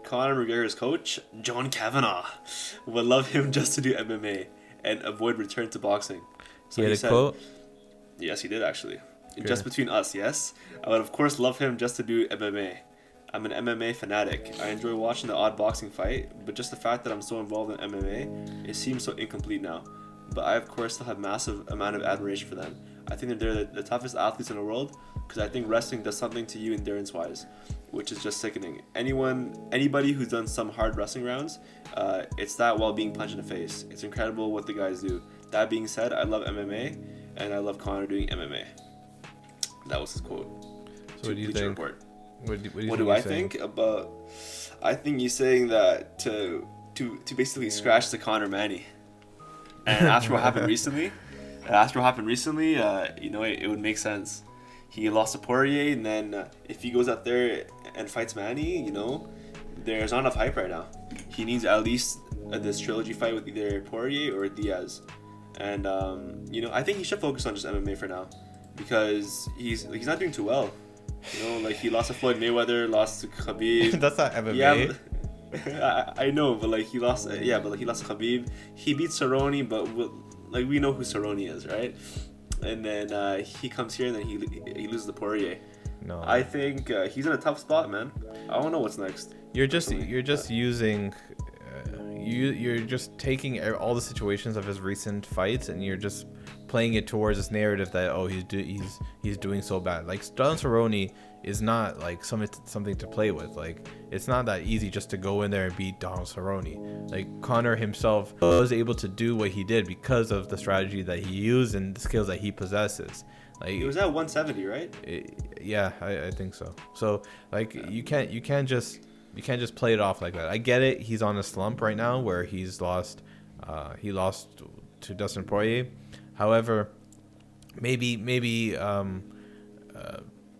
Conor McGregor's coach, John Kavanagh, would love him just to do MMA and avoid return to boxing. So he said, quote? Yes, he did actually. Okay. Just between us, yes. I would of course love him just to do MMA. I'm an MMA fanatic. I enjoy watching the odd boxing fight, but just the fact that I'm so involved in MMA, it seems so incomplete now. But I of course still have massive amount of admiration for them. I think that they're the toughest athletes in the world, because I think wrestling does something to you endurance-wise, which is just sickening. Anybody who's done some hard wrestling rounds, it's that while being punched in the face. It's incredible what the guys do. That being said, I love MMA, and I love Conor doing MMA. That was his quote. So what do you think? Report. What do I think about? I think he's saying that to basically scratch the Conor Manny. And after what happened recently, it would make sense. He lost to Poirier, and then if he goes out there and fights Manny, there's not enough hype right now. He needs at least this trilogy fight with either Poirier or Diaz. And I think he should focus on just MMA for now, because he's not doing too well. He lost to Floyd Mayweather, lost to Khabib. That's not MMA. Yeah, I know, but he lost. Yeah, but he lost to Khabib. He beat Cerrone, but we know who Cerrone is, right? And then he comes here and then he loses to Poirier. No, I think he's in a tough spot, man. I don't know what's next. You're just using. You're just taking all the situations of his recent fights and you're just playing it towards this narrative that he's doing so bad. Like Don Cerrone is not like something to play with. Like it's not that easy just to go in there and beat Don Cerrone. Like Conor himself was able to do what he did because of the strategy that he used and the skills that he possesses. Like it was at 170, right? Yeah, I think so. So like you can't just play it off like that. I get it. He's on a slump right now where he lost to Dustin Poirier. However, maybe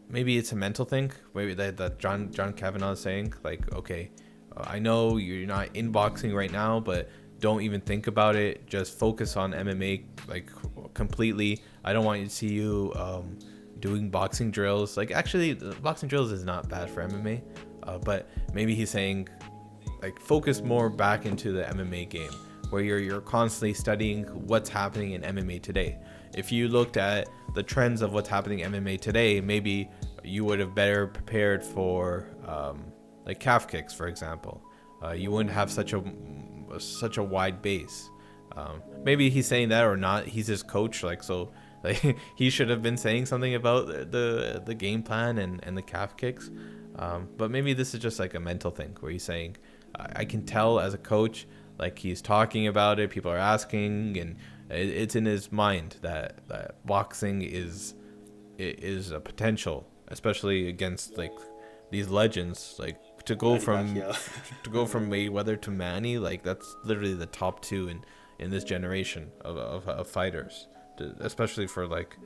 it's a mental thing. Maybe that John Kavanagh is saying, like, okay, I know you're not in boxing right now, but don't even think about it. Just focus on MMA like completely. I don't want you to see you doing boxing drills. Like actually, boxing drills is not bad for MMA, but maybe he's saying like focus more back into the MMA game, where you're constantly studying what's happening in MMA today. If you looked at the trends of what's happening in MMA today, maybe you would have better prepared for like calf kicks, for example. You wouldn't have such a wide base. Maybe he's saying that or not. He's his coach, like he should have been saying something about the game plan and the calf kicks. But maybe this is just like a mental thing where he's saying, I can tell as a coach, like he's talking about it, people are asking, and it's in his mind that boxing is a potential, especially against like these legends, like to go from Mayweather to Manny, like that's literally the top two in this generation of fighters, especially for like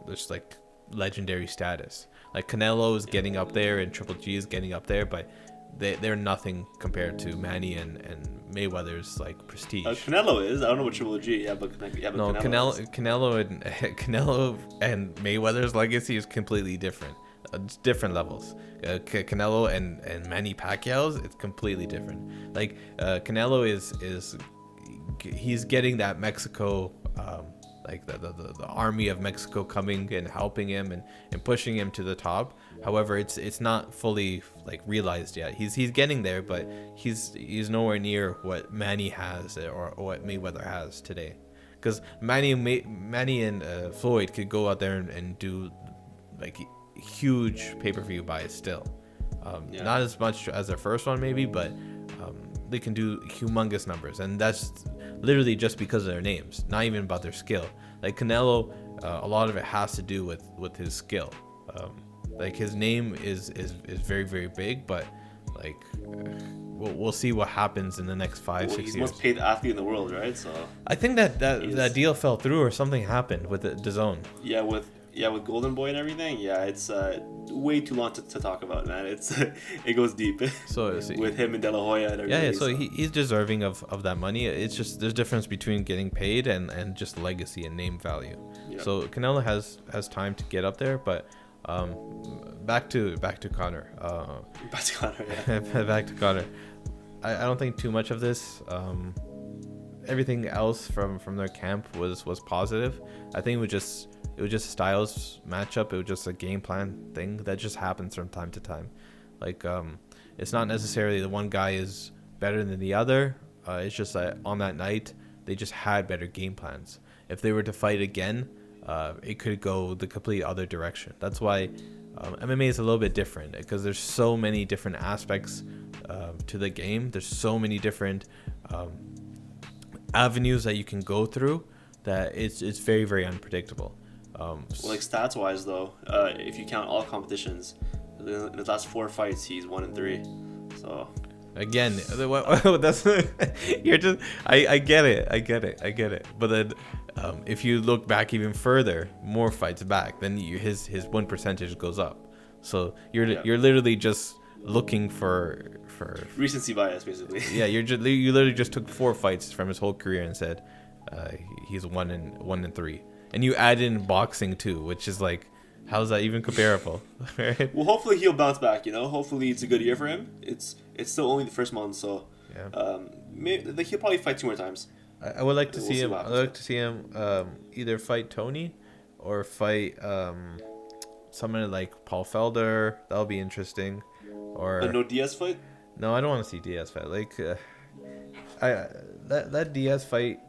this like legendary status. Like Canelo is getting up there and Triple G is getting up there, but they're nothing compared to Manny and Mayweather's like prestige. Canelo is. I don't know what Triple G. But no, Canelo and Mayweather's legacy is completely different. It's different levels. Canelo and Manny Pacquiao's, it's completely different. Like Canelo is he's getting that Mexico. Like the army of Mexico coming and helping him and pushing him to the top. However, it's not fully like realized yet. He's getting there, but he's nowhere near what Manny has or what Mayweather has today. Because Manny and Floyd could go out there and do like huge pay-per-view buys still. Not as much as their first one maybe, but they can do humongous numbers, and that's literally just because of their names, not even about their skill. Like Canelo, a lot of it has to do with his skill. Like his name is very, very big, but like we'll see what happens in the next 5-6 years. He's the most paid athlete in the world, right? So I think that deal fell through or something happened with the DAZN. Yeah, with Golden Boy and everything. Yeah, it's way too long to talk about, man. It goes deep. So with him and De La Hoya and everything. Yeah. So he's deserving of that money. It's just there's a difference between getting paid and just legacy and name value. Yeah. So Canelo has time to get up there, but Back to Conor. Back to Conor, yeah. Back to Conor. I don't think too much of this. Everything else from their camp was positive. I think it was just Styles matchup. It was just a game plan thing that just happens from time to time. Like it's not necessarily the one guy is better than the other. It's just that on that night they just had better game plans. If they were to fight again, it could go the complete other direction. That's why MMA is a little bit different, because there's so many different aspects to the game. There's so many different avenues that you can go through that it's very, very unpredictable. Like stats wise though, if you count all competitions, in the last 4 fights he's 1-3. So again, that's you're just I get it. But then if you look back even further, more fights back, then his win percentage goes up. So you're literally just looking for recency bias, basically. Yeah, you literally just took 4 fights from his whole career and said he's 1-3, and you add in boxing too, which is like, how's that even comparable? Right? Well, hopefully he'll bounce back. Hopefully it's a good year for him. It's still only the first month, so yeah. Maybe he'll probably fight 2 more times. I would like to see him. I'd like to see him either fight Tony or fight someone like Paul Felder. That'll be interesting. Or A no Diaz fight? No, I don't want to see Diaz fight. Like, that Diaz fight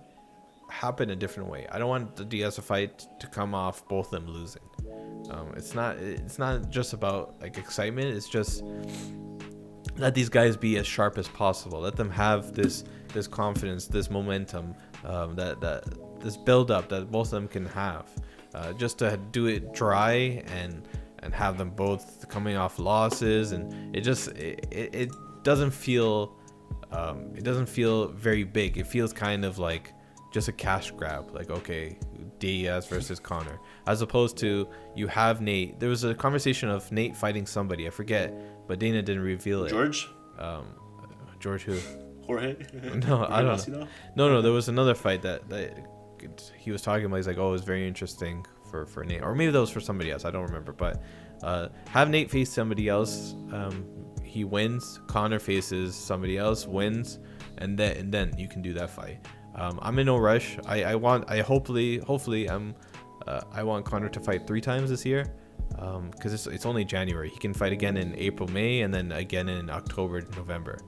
happened a different way. I don't want the Diaz fight to come off both of them losing. It's not just about like excitement. It's just let these guys be as sharp as possible. Let them have this confidence, this momentum, that this build up that both of them can have. Just to do it dry and have them both coming off losses, and it doesn't feel very big. It feels kind of like just a cash grab, like, okay, Diaz versus Conor, as opposed to you have Nate. There was a conversation of Nate fighting somebody, I forget, but Dana didn't reveal it. George who? Jorge? No, I don't know. No, there was another fight that he was talking about. He's like, oh, it was very interesting for Nate, or maybe that was for somebody else, I don't remember. But have Nate face somebody else, he wins. Conor faces somebody else, wins, and then you can do that fight. I'm in no rush. I want Conor to fight 3 times this year, because it's only January. He can fight again in April, May, and then again in October, November.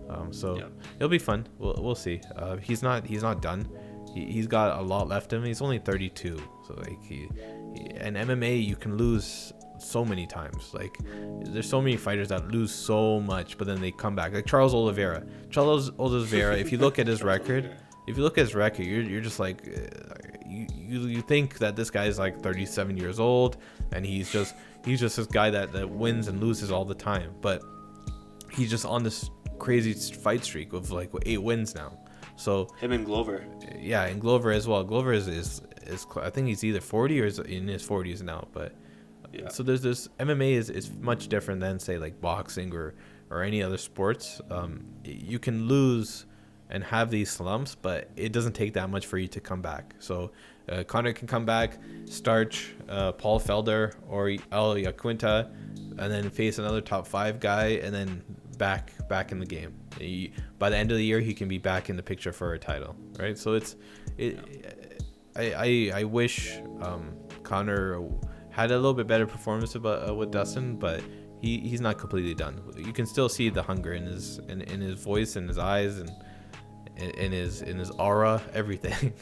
It'll be fun. We'll see. He's not done. He's got a lot left in him. He's only 32, so like in MMA you can lose so many times. Like, there's so many fighters that lose so much, but then they come back. Like Charles Oliveira. If you look at his record. You're just like, you think that this guy is like 37 years old, and he's just this guy that wins and loses all the time. But he's just on this crazy fight streak of like 8 wins now. So him and Glover. Yeah, and Glover as well. Glover is I think he's either 40 or is in his 40s now. But yeah. So there's this MMA is much different than say like boxing or any other sports. You can lose and have these slumps, but it doesn't take that much for you to come back. So Conor can come back, starch Paul Felder or El Yaquinta, and then face another top 5 guy, and then back in the game. By the end of the year, he can be back in the picture for a title, right? So I wish Conor had a little bit better performance with Dustin, but he's not completely done. You can still see the hunger in his voice, in his eyes, and in his aura, everything.